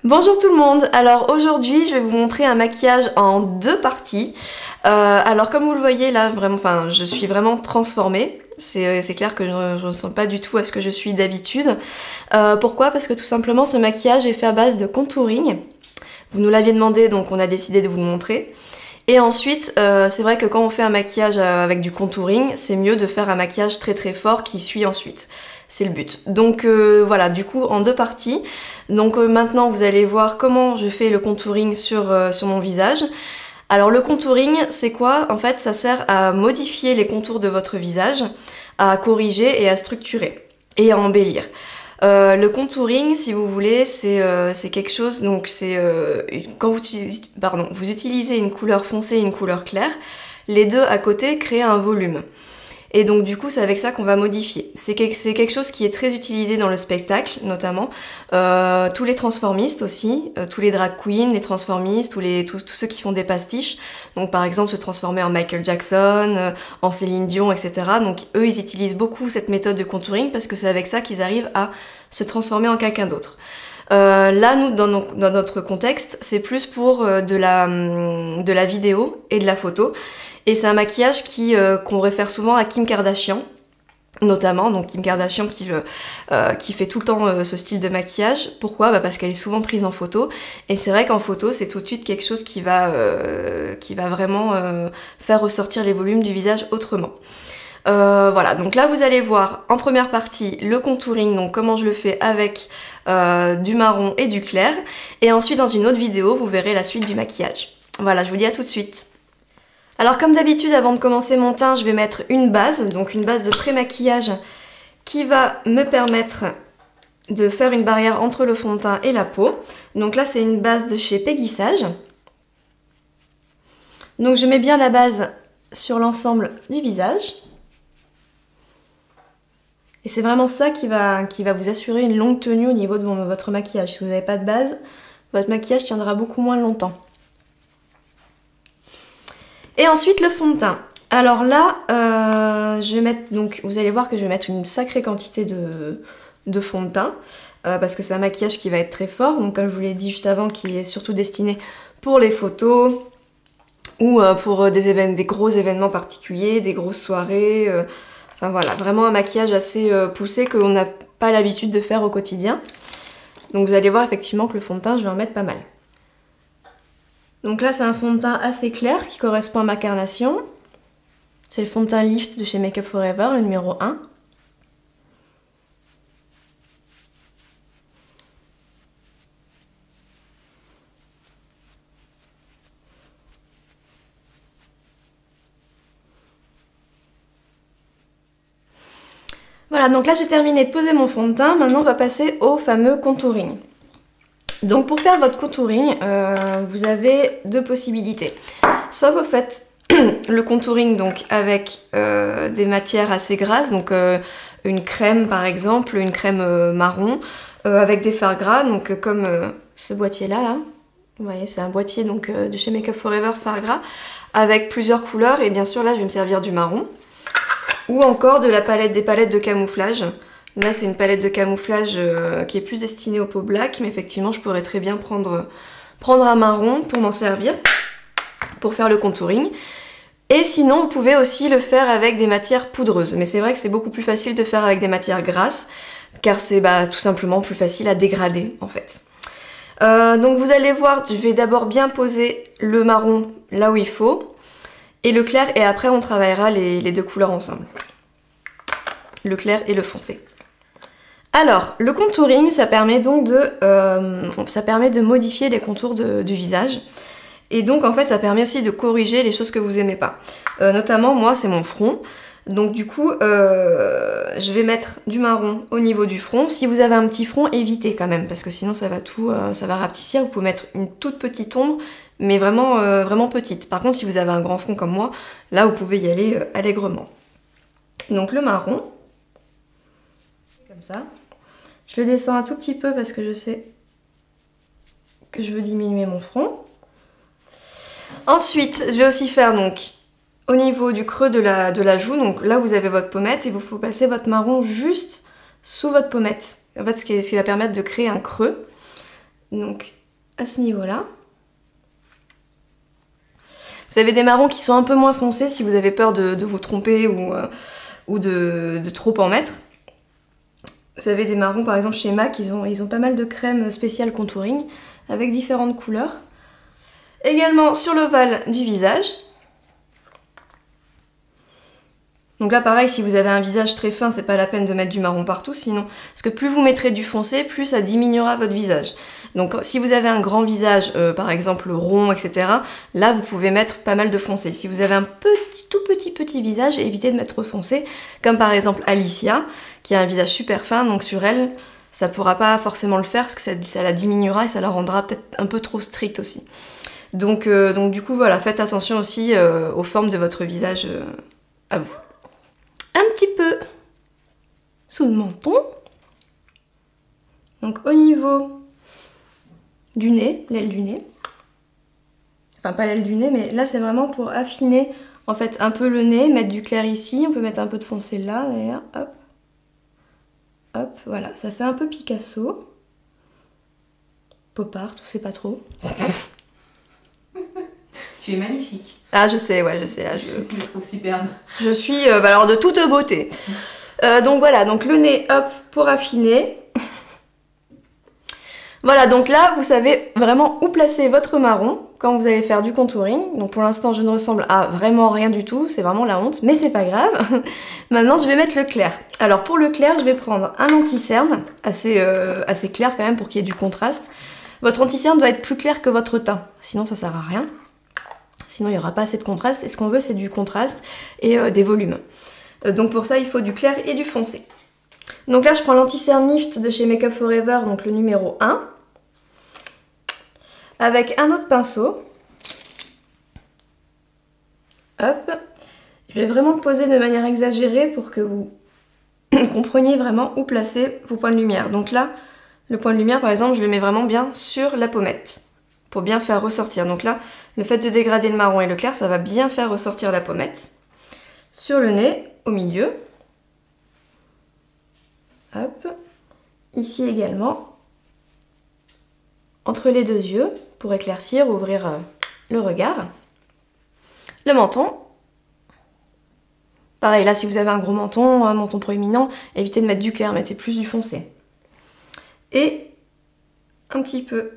Bonjour tout le monde, alors aujourd'hui je vais vous montrer un maquillage en deux parties. Alors comme vous le voyez là, vraiment, je suis vraiment transformée. C'est clair que je ne ressemble pas du tout à ce que je suis d'habitude. Pourquoi? Parce que tout simplement ce maquillage est fait à base de contouring. Vous nous l'aviez demandé, donc on a décidé de vous le montrer. Et ensuite, c'est vrai que quand on fait un maquillage avec du contouring, c'est mieux de faire un maquillage très très fort qui suit ensuite. C'est le but. Donc voilà, du coup en deux parties. Donc maintenant vous allez voir comment je fais le contouring sur mon visage. Alors le contouring c'est quoi? En fait ça sert à modifier les contours de votre visage, à corriger et à structurer et à embellir. Le contouring, si vous voulez, c'est quelque chose, donc c'est quand vous utilisez une couleur foncée et une couleur claire, les deux à côté créent un volume. Et donc du coup c'est avec ça qu'on va modifier. C'est quelque chose qui est très utilisé dans le spectacle notamment. Tous les transformistes aussi, tous les drag queens, les transformistes, tous ceux qui font des pastiches. Donc par exemple se transformer en Michael Jackson, en Céline Dion, etc. Donc eux ils utilisent beaucoup cette méthode de contouring parce que c'est avec ça qu'ils arrivent à se transformer en quelqu'un d'autre. Là, nous, dans notre contexte, c'est plus pour de la vidéo et de la photo. Et c'est un maquillage qu'on réfère souvent à Kim Kardashian, notamment. Donc Kim Kardashian qui fait tout le temps ce style de maquillage. Pourquoi? Parce qu'elle est souvent prise en photo. Et c'est vrai qu'en photo, c'est tout de suite quelque chose qui va vraiment faire ressortir les volumes du visage autrement. Voilà, donc là vous allez voir en première partie le contouring, donc comment je le fais avec du marron et du clair. Et ensuite dans une autre vidéo, vous verrez la suite du maquillage. Voilà, je vous dis à tout de suite. Alors comme d'habitude, avant de commencer mon teint, je vais mettre une base, donc une base de pré-maquillage qui va me permettre de faire une barrière entre le fond de teint et la peau. Donc là c'est une base de chez Peggy Sage. Donc je mets bien la base sur l'ensemble du visage. Et c'est vraiment ça qui va vous assurer une longue tenue au niveau de votre maquillage. Si vous n'avez pas de base, votre maquillage tiendra beaucoup moins longtemps. Et ensuite le fond de teint. Alors là, je vais mettre, donc vous allez voir que je vais mettre une sacrée quantité de fond de teint. Parce que c'est un maquillage qui va être très fort. Donc comme je vous l'ai dit juste avant, qui est surtout destiné pour les photos ou pour des gros événements particuliers, des grosses soirées. Enfin voilà, vraiment un maquillage assez poussé qu'on n'a pas l'habitude de faire au quotidien. Donc vous allez voir effectivement que le fond de teint, je vais en mettre pas mal. Donc là c'est un fond de teint assez clair qui correspond à ma carnation. C'est le fond de teint Lift de chez Make Up For Ever, le numéro 1. Voilà, donc là j'ai terminé de poser mon fond de teint, maintenant on va passer au fameux contouring. Donc pour faire votre contouring, vous avez deux possibilités. Soit vous faites le contouring donc avec des matières assez grasses, donc une crème par exemple, une crème marron, avec des fards gras, donc comme ce boîtier là. Vous voyez, c'est un boîtier donc, de chez Make Up For Ever fards gras, avec plusieurs couleurs, et bien sûr là je vais me servir du marron. Ou encore des palettes de camouflage. Là c'est une palette de camouflage qui est plus destinée aux peaux black, mais effectivement je pourrais très bien prendre un marron pour m'en servir, pour faire le contouring. Et sinon vous pouvez aussi le faire avec des matières poudreuses, mais c'est vrai que c'est beaucoup plus facile de faire avec des matières grasses, car c'est tout simplement plus facile à dégrader en fait. Donc vous allez voir, je vais d'abord bien poser le marron là où il faut, et le clair, et après on travaillera les deux couleurs ensemble. Le clair et le foncé. Alors, le contouring, ça permet donc de modifier les contours du visage. Et donc, en fait, ça permet aussi de corriger les choses que vous aimez pas. Notamment, moi, c'est mon front. Donc, du coup, je vais mettre du marron au niveau du front. Si vous avez un petit front, évitez quand même, parce que sinon, ça va rapetissir. Vous pouvez mettre une toute petite ombre, mais vraiment, vraiment petite. Par contre, si vous avez un grand front comme moi, là, vous pouvez y aller allègrement. Donc, le marron, comme ça. Je le descends un tout petit peu parce que je sais que je veux diminuer mon front. Ensuite, je vais aussi faire donc au niveau du creux de la joue, donc là vous avez votre pommette et vous faut passer votre marron juste sous votre pommette. En fait, ce qui va permettre de créer un creux. Donc à ce niveau-là. Vous avez des marrons qui sont un peu moins foncés si vous avez peur de vous tromper ou de trop en mettre. Vous avez des marrons par exemple chez MAC, ils ont pas mal de crèmes spéciales contouring avec différentes couleurs. Également sur l'ovale du visage. Donc là pareil, si vous avez un visage très fin, c'est pas la peine de mettre du marron partout, sinon, parce que plus vous mettrez du foncé, plus ça diminuera votre visage. Donc si vous avez un grand visage, par exemple rond, etc., là vous pouvez mettre pas mal de foncé. Si vous avez un tout petit visage, évitez de mettre trop de foncé, comme par exemple Alicia, qui a un visage super fin, donc sur elle, ça pourra pas forcément le faire, parce que ça la diminuera et ça la rendra peut-être un peu trop stricte aussi. Donc du coup voilà, faites attention aussi aux formes de votre visage à vous. Un petit peu sous le menton. Donc au niveau du nez, l'aile du nez. Enfin pas l'aile du nez, mais là c'est vraiment pour affiner en fait un peu le nez, mettre du clair ici, on peut mettre un peu de foncé là, d'ailleurs, hop. Hop, voilà, ça fait un peu Picasso. Pop art, on sait pas trop. Tu es magnifique. Ah je sais, ouais, je sais. Là, Je le trouve superbe. Je suis alors de toute beauté. Donc voilà, donc le nez, hop, pour affiner. Voilà, donc là, vous savez vraiment où placer votre marron quand vous allez faire du contouring. Donc pour l'instant, je ne ressemble à vraiment rien du tout, c'est vraiment la honte, mais c'est pas grave. Maintenant, je vais mettre le clair. Alors pour le clair, je vais prendre un anti-cerne, assez clair quand même pour qu'il y ait du contraste. Votre anti-cerne doit être plus clair que votre teint, sinon ça sert à rien. Sinon, il n'y aura pas assez de contraste. Et ce qu'on veut, c'est du contraste et des volumes. Donc pour ça, il faut du clair et du foncé. Donc là, je prends l'anti-cerne Lift de chez Make Up For Ever, donc le numéro 1. Avec un autre pinceau. Hop. Je vais vraiment le poser de manière exagérée pour que vous compreniez vraiment où placer vos points de lumière. Donc là, le point de lumière, par exemple, je le mets vraiment bien sur la pommette. Pour bien faire ressortir. Donc là, le fait de dégrader le marron et le clair, ça va bien faire ressortir la pommette. Sur le nez, au milieu. Hop. Ici également. Entre les deux yeux, pour éclaircir, ouvrir le regard. Le menton. Pareil, là, si vous avez un gros menton, un menton proéminent, évitez de mettre du clair, mettez plus du foncé. Et un petit peu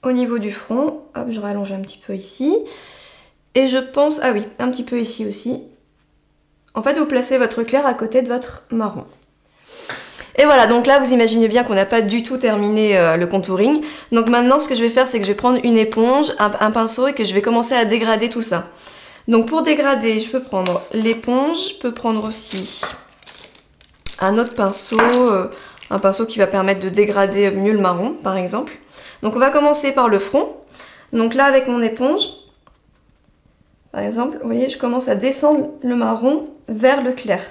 au niveau du front, hop, je rallonge un petit peu ici. Et je pense, ah oui, un petit peu ici aussi. En fait, vous placez votre clair à côté de votre marron. Et voilà, donc là, vous imaginez bien qu'on n'a pas du tout terminé le contouring. Donc maintenant, ce que je vais faire, c'est que je vais prendre une éponge, un pinceau et que je vais commencer à dégrader tout ça. Donc pour dégrader, je peux prendre l'éponge, je peux prendre aussi un autre pinceau, un pinceau qui va permettre de dégrader mieux le marron, par exemple. Donc on va commencer par le front. Donc là, avec mon éponge, par exemple, vous voyez, je commence à descendre le marron vers le clair.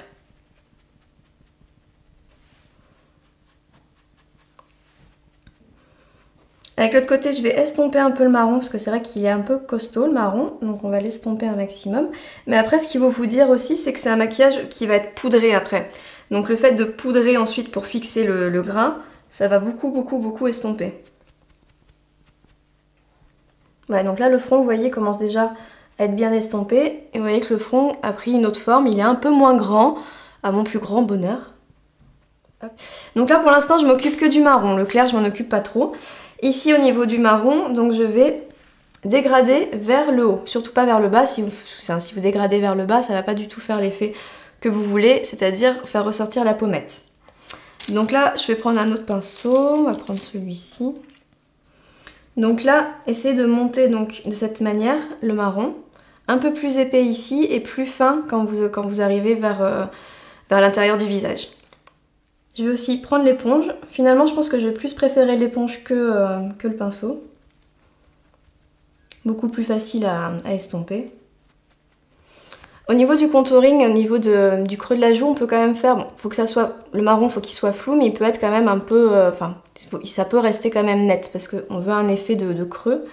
Avec l'autre côté, je vais estomper un peu le marron parce que c'est vrai qu'il est un peu costaud le marron, donc on va l'estomper un maximum. Mais après, ce qu'il faut vous dire aussi, c'est que c'est un maquillage qui va être poudré après. Donc le fait de poudrer ensuite pour fixer le grain, ça va beaucoup estomper. Ouais, donc là, le front, vous voyez, commence déjà à être bien estompé. Et vous voyez que le front a pris une autre forme, il est un peu moins grand, à mon plus grand bonheur. Hop. Donc là, pour l'instant, je m'occupe que du marron. Le clair, je m'en occupe pas trop. Ici, au niveau du marron, donc je vais dégrader vers le haut, surtout pas vers le bas. Si vous dégradez vers le bas, ça va pas du tout faire l'effet que vous voulez, c'est-à-dire faire ressortir la pommette. Donc là, je vais prendre un autre pinceau, on va prendre celui-ci. Donc là, essayez de monter donc de cette manière le marron, un peu plus épais ici et plus fin quand vous arrivez vers l'intérieur du visage. Je vais aussi prendre l'éponge. Finalement, je pense que je vais plus préférer l'éponge que le pinceau. Beaucoup plus facile à estomper. Au niveau du contouring, au niveau du creux de la joue, on peut quand même faire... Bon, faut que ça soit, le marron, faut qu'il soit flou, mais il peut être quand même un peu... ça peut rester quand même net, parce qu'on veut un effet de creux.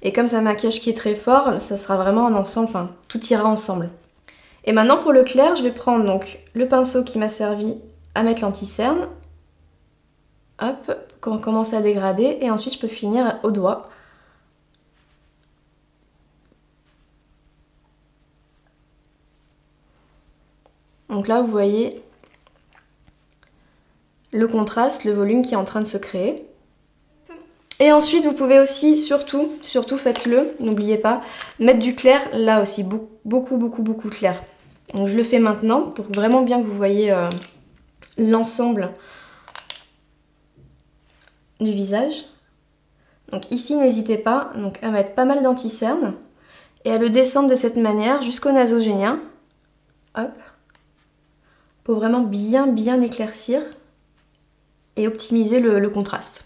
Et comme c'est un maquillage qui est très fort, ça sera vraiment un ensemble, enfin, tout ira ensemble. Et maintenant, pour le clair, je vais prendre donc le pinceau qui m'a servi à mettre l'anti-cerne. Hop, on commence à dégrader et ensuite je peux finir au doigt. Donc là vous voyez le contraste, le volume qui est en train de se créer. Et ensuite vous pouvez aussi, surtout faites-le, n'oubliez pas, mettre du clair, là aussi beaucoup clair. Donc je le fais maintenant pour vraiment bien que vous voyez l'ensemble du visage. Donc ici n'hésitez pas donc, à mettre pas mal d'anti-cerne et à le descendre de cette manière jusqu'au nasogénien. Hop. Pour vraiment bien éclaircir et optimiser le contraste.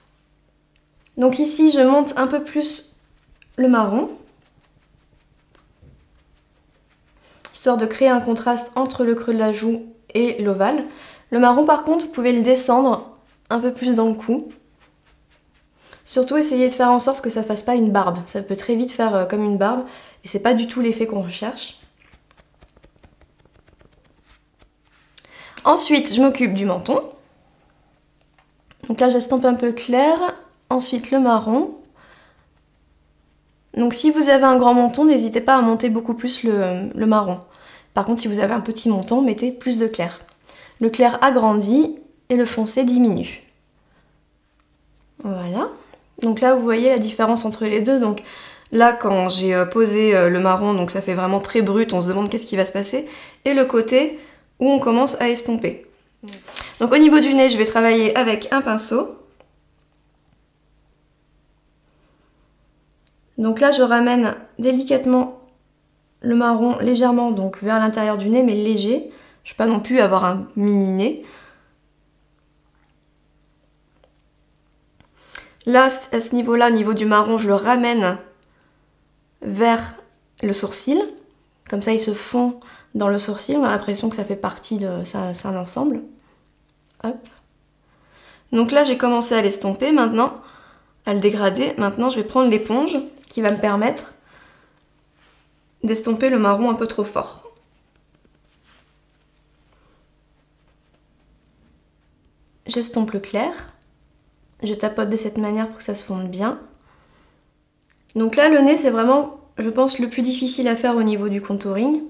Donc ici je monte un peu plus le marron, histoire de créer un contraste entre le creux de la joue et l'ovale. Le marron par contre vous pouvez le descendre un peu plus dans le cou. Surtout essayez de faire en sorte que ça fasse pas une barbe, ça peut très vite faire comme une barbe et c'est pas du tout l'effet qu'on recherche. Ensuite je m'occupe du menton. Donc là j'estompe un peu clair, ensuite le marron. Donc si vous avez un grand menton, n'hésitez pas à monter beaucoup plus le marron. Par contre si vous avez un petit menton, mettez plus de clair. Le clair agrandit et le foncé diminue. Voilà. Donc là vous voyez la différence entre les deux. Donc là quand j'ai posé le marron, donc ça fait vraiment très brut, on se demande qu'est-ce qui va se passer. Et le côté où on commence à estomper. Donc au niveau du nez, je vais travailler avec un pinceau. Donc là je ramène délicatement le marron légèrement donc vers l'intérieur du nez, mais léger. Je ne veux pas non plus avoir un mini nez. Là, à ce niveau-là, au niveau du marron, je le ramène vers le sourcil. Comme ça, il se fond dans le sourcil. On a l'impression que ça fait partie de... C'est un ensemble. Hop. Donc là, j'ai commencé à l'estomper. Maintenant, à le dégrader. Maintenant, je vais prendre l'éponge qui va me permettre d'estomper le marron un peu trop fort. J'estompe le clair. Je tapote de cette manière pour que ça se fonde bien. Donc là, le nez, c'est vraiment, je pense, le plus difficile à faire au niveau du contouring.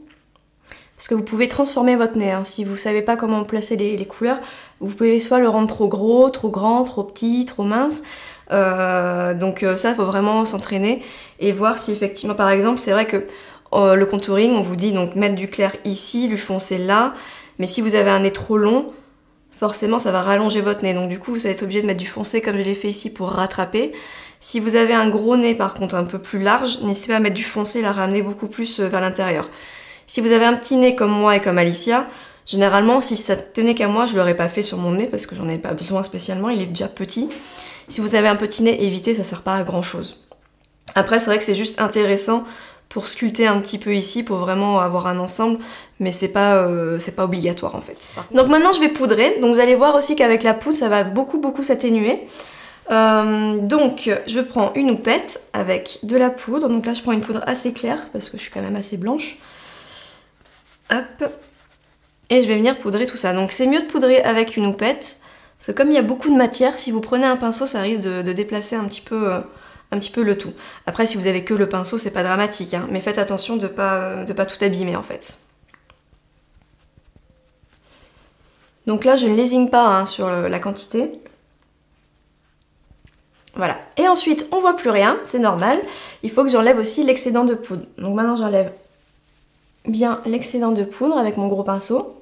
Parce que vous pouvez transformer votre nez. Hein. Si vous ne savez pas comment placer les couleurs, vous pouvez soit le rendre trop gros, trop grand, trop petit, trop mince. Donc ça, il faut vraiment s'entraîner et voir si effectivement, par exemple, c'est vrai que le contouring, on vous dit donc mettre du clair ici, lui foncer là. Mais si vous avez un nez trop long, forcément ça va rallonger votre nez, donc du coup vous allez être obligé de mettre du foncé comme je l'ai fait ici pour rattraper. Si vous avez un gros nez par contre un peu plus large, n'hésitez pas à mettre du foncé et la ramener beaucoup plus vers l'intérieur. Si vous avez un petit nez comme moi et comme Alicia, généralement si ça tenait qu'à moi je l'aurais pas fait sur mon nez parce que j'en ai pas besoin spécialement, il est déjà petit. Si vous avez un petit nez, évitez, ça sert pas à grand chose. Après c'est vrai que c'est juste intéressant pour sculpter un petit peu ici, pour vraiment avoir un ensemble, mais c'est pas obligatoire en fait. Donc maintenant je vais poudrer, donc vous allez voir aussi qu'avec la poudre ça va beaucoup s'atténuer. Donc je prends une houppette avec de la poudre, donc là je prends une poudre assez claire, parce que je suis quand même assez blanche. Hop, et je vais venir poudrer tout ça. Donc c'est mieux de poudrer avec une houppette, parce que comme il y a beaucoup de matière, si vous prenez un pinceau ça risque de déplacer un petit peu le tout. Après si vous avez que le pinceau c'est pas dramatique, hein, mais faites attention de pas tout abîmer en fait. Donc là je ne lésine pas hein, sur la quantité. Voilà. Et ensuite on voit plus rien, c'est normal. Il faut que j'enlève aussi l'excédent de poudre. Donc maintenant j'enlève bien l'excédent de poudre avec mon gros pinceau.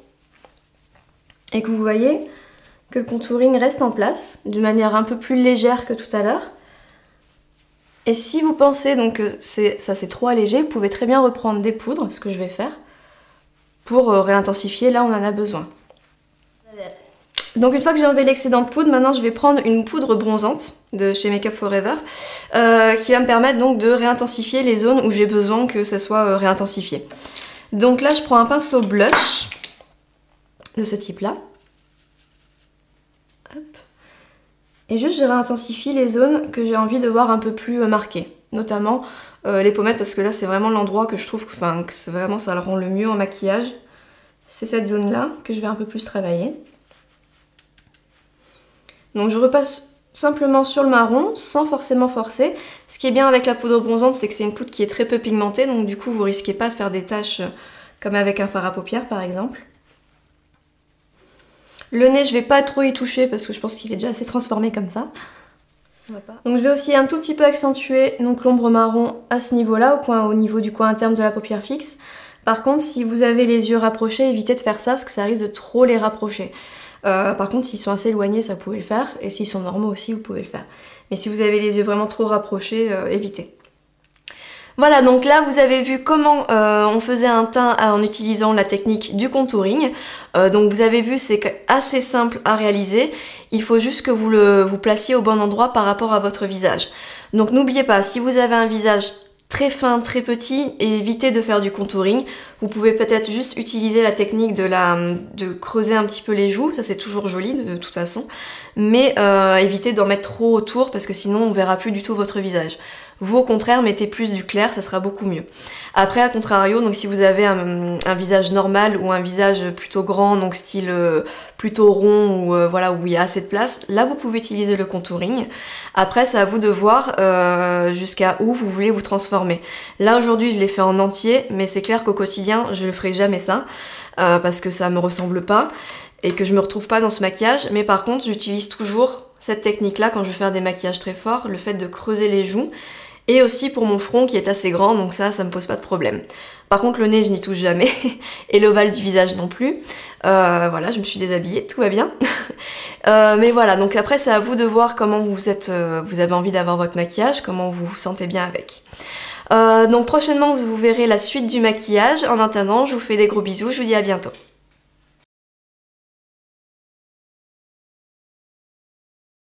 Et que vous voyez que le contouring reste en place d'une manière un peu plus légère que tout à l'heure. Et si vous pensez donc que ça c'est trop allégé, vous pouvez très bien reprendre des poudres, ce que je vais faire, pour réintensifier là où on en a besoin. Donc une fois que j'ai enlevé l'excédent de poudre, maintenant je vais prendre une poudre bronzante de chez Make Up For Ever qui va me permettre donc de réintensifier les zones où j'ai besoin que ça soit réintensifié. Donc là je prends un pinceau blush de ce type là. Hop. Et juste je réintensifie les zones que j'ai envie de voir un peu plus marquées, notamment les pommettes parce que là c'est vraiment l'endroit que je trouve que c'est vraiment ça le rend le mieux en maquillage. C'est cette zone là que je vais un peu plus travailler. Donc je repasse simplement sur le marron sans forcément forcer. Ce qui est bien avec la poudre bronzante, c'est que c'est une poudre qui est très peu pigmentée, donc du coup vous risquez pas de faire des taches comme avec un fard à paupières par exemple. Le nez, je vais pas trop y toucher parce que je pense qu'il est déjà assez transformé comme ça. Donc je vais aussi un tout petit peu accentuer l'ombre marron à ce niveau-là, au niveau du coin interne de la paupière fixe. Par contre, si vous avez les yeux rapprochés, évitez de faire ça parce que ça risque de trop les rapprocher. Par contre, s'ils sont assez éloignés, ça vous pouvez le faire. Et s'ils sont normaux aussi, vous pouvez le faire. Mais si vous avez les yeux vraiment trop rapprochés, évitez. Voilà, donc là vous avez vu comment on faisait un teint en utilisant la technique du contouring. Donc vous avez vu, c'est assez simple à réaliser. Il faut juste que vous placiez au bon endroit par rapport à votre visage. Donc n'oubliez pas, si vous avez un visage très fin, très petit, évitez de faire du contouring. Vous pouvez peut-être juste utiliser la technique de creuser un petit peu les joues, ça c'est toujours joli de toute façon. Mais évitez d'en mettre trop autour parce que sinon on verra plus du tout votre visage. Vous au contraire mettez plus du clair, ça sera beaucoup mieux. Après à contrario, donc si vous avez un visage normal ou un visage plutôt grand, donc style plutôt rond ou voilà où il y a assez de place, là vous pouvez utiliser le contouring. Après c'est à vous de voir jusqu'à où vous voulez vous transformer. Là aujourd'hui je l'ai fait en entier, mais c'est clair qu'au quotidien je ne ferai jamais ça parce que ça me ressemble pas et que je me retrouve pas dans ce maquillage. Mais par contre j'utilise toujours cette technique là quand je veux faire des maquillages très forts, le fait de creuser les joues. Et aussi pour mon front qui est assez grand, donc ça me pose pas de problème. Par contre le nez je n'y touche jamais, et l'ovale du visage non plus. Voilà, je me suis déshabillée, tout va bien. Mais voilà, donc après c'est à vous de voir comment vous avez envie d'avoir votre maquillage, comment vous vous sentez bien avec. Donc prochainement vous verrez la suite du maquillage. En attendant, je vous fais des gros bisous, je vous dis à bientôt.